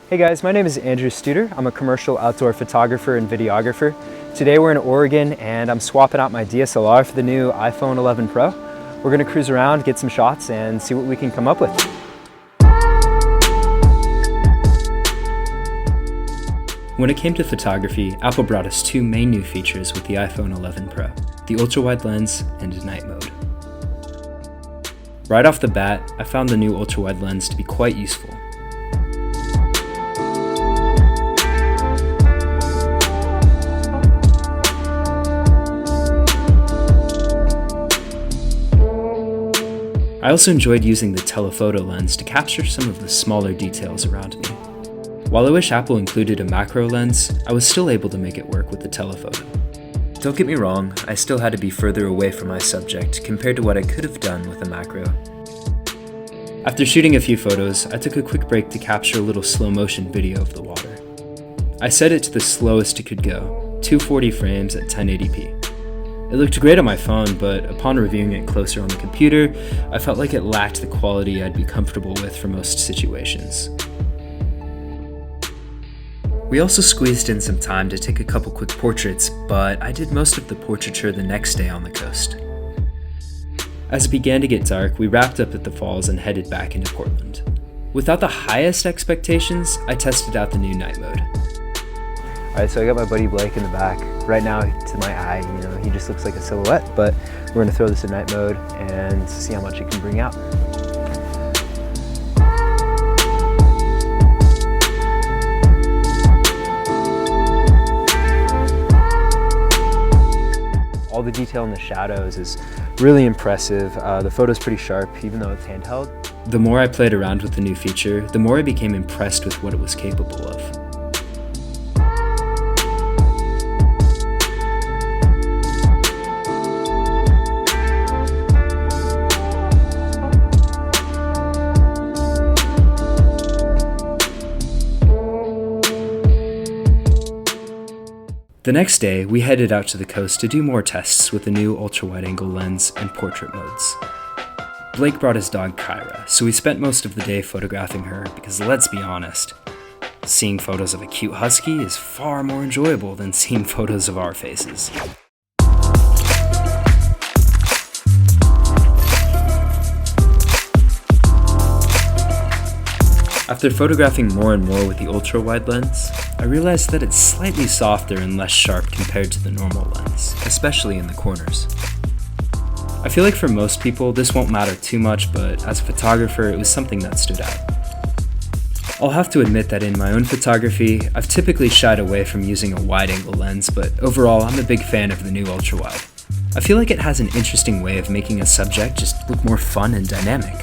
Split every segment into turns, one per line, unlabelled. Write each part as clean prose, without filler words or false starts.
Hey guys, my name is Andrew Studer. I'm a commercial outdoor photographer and videographer. Today we're in Oregon and I'm swapping out my DSLR for the new iPhone 11 Pro. We're gonna cruise around, get some shots, and see what we can come up with. When it came to photography, Apple brought us two main new features with the iPhone 11 Pro, the ultra-wide lens and night mode. Right off the bat, I found the new ultra-wide lens to be quite useful. I also enjoyed using the telephoto lens to capture some of the smaller details around me. While I wish Apple included a macro lens, I was still able to make it work with the telephoto. Don't get me wrong, I still had to be further away from my subject compared to what I could have done with a macro. After shooting a few photos, I took a quick break to capture a little slow motion video of the water. I set it to the slowest it could go, 240 frames at 1080p. It looked great on my phone, but upon reviewing it closer on the computer, I felt like it lacked the quality I'd be comfortable with for most situations. We also squeezed in some time to take a couple quick portraits, but I did most of the portraiture the next day on the coast. As it began to get dark, we wrapped up at the falls and headed back into Portland. Without the highest expectations, I tested out the new night mode. Alright, so I got my buddy Blake in the back. Right now, to my eye, he just looks like a silhouette, but we're gonna throw this in night mode and see how much it can bring out. All the detail in the shadows is really impressive. The photo's pretty sharp, even though it's handheld. The more I played around with the new feature, the more I became impressed with what it was capable of. The next day, we headed out to the coast to do more tests with the new ultra-wide-angle lens and portrait modes. Blake brought his dog Kyra, so we spent most of the day photographing her because let's be honest, seeing photos of a cute husky is far more enjoyable than seeing photos of our faces. After photographing more and more with the ultra-wide lens, I realized that it's slightly softer and less sharp compared to the normal lens, especially in the corners. I feel like for most people this won't matter too much, but as a photographer it was something that stood out. I'll have to admit that in my own photography, I've typically shied away from using a wide-angle lens, but overall I'm a big fan of the new ultra-wide. I feel like it has an interesting way of making a subject just look more fun and dynamic.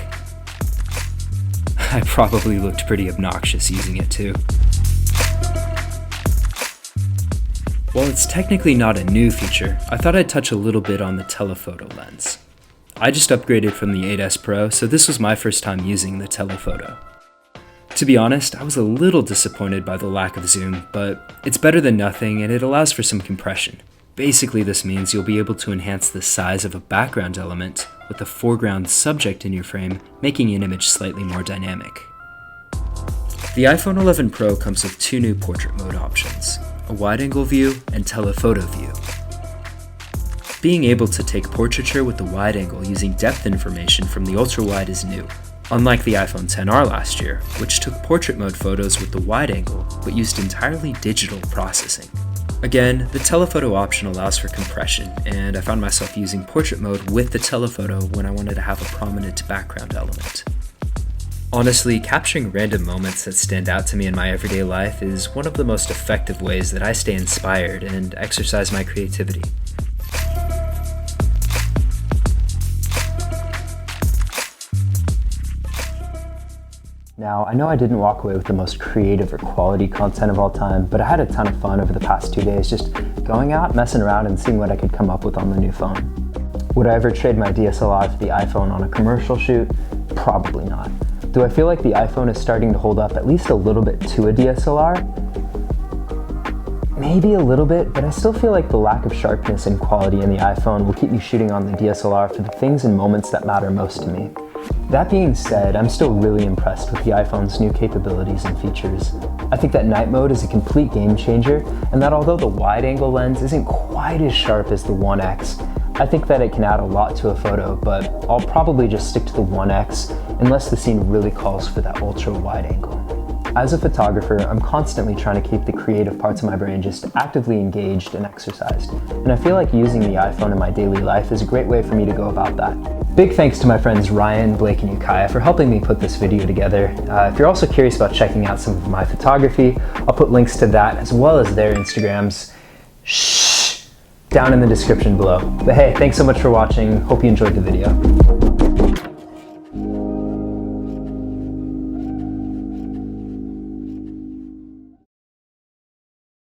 I probably looked pretty obnoxious using it too. While it's technically not a new feature, I thought I'd touch a little bit on the telephoto lens. I just upgraded from the 8S Pro, so this was my first time using the telephoto. To be honest, I was a little disappointed by the lack of zoom, but it's better than nothing and it allows for some compression. Basically, this means you'll be able to enhance the size of a background element with a foreground subject in your frame, making an image slightly more dynamic. The iPhone 11 Pro comes with two new portrait mode options, a wide-angle view and telephoto view. Being able to take portraiture with the wide angle using depth information from the ultra-wide is new, unlike the iPhone XR last year, which took portrait mode photos with the wide angle but used entirely digital processing. Again, the telephoto option allows for compression, and I found myself using portrait mode with the telephoto when I wanted to have a prominent background element. Honestly, capturing random moments that stand out to me in my everyday life is one of the most effective ways that I stay inspired and exercise my creativity. Now, I know I didn't walk away with the most creative or quality content of all time, but I had a ton of fun over the past 2 days just going out, messing around, and seeing what I could come up with on the new phone. Would I ever trade my DSLR for the iPhone on a commercial shoot? Probably not. Do I feel like the iPhone is starting to hold up at least a little bit to a DSLR? Maybe a little bit, but I still feel like the lack of sharpness and quality in the iPhone will keep me shooting on the DSLR for the things and moments that matter most to me. That being said, I'm still really impressed with the iPhone's new capabilities and features. I think that night mode is a complete game changer, and that although the wide-angle lens isn't quite as sharp as the 1x, I think that it can add a lot to a photo, but I'll probably just stick to the 1x unless the scene really calls for that ultra-wide angle. As a photographer, I'm constantly trying to keep the creative parts of my brain just actively engaged and exercised, and I feel like using the iPhone in my daily life is a great way for me to go about that. Big thanks to my friends Ryan, Blake, and Ukiah for helping me put this video together. If you're also curious about checking out some of my photography, I'll put links to that as well as their Instagrams down in the description below. But hey, thanks so much for watching. Hope you enjoyed the video.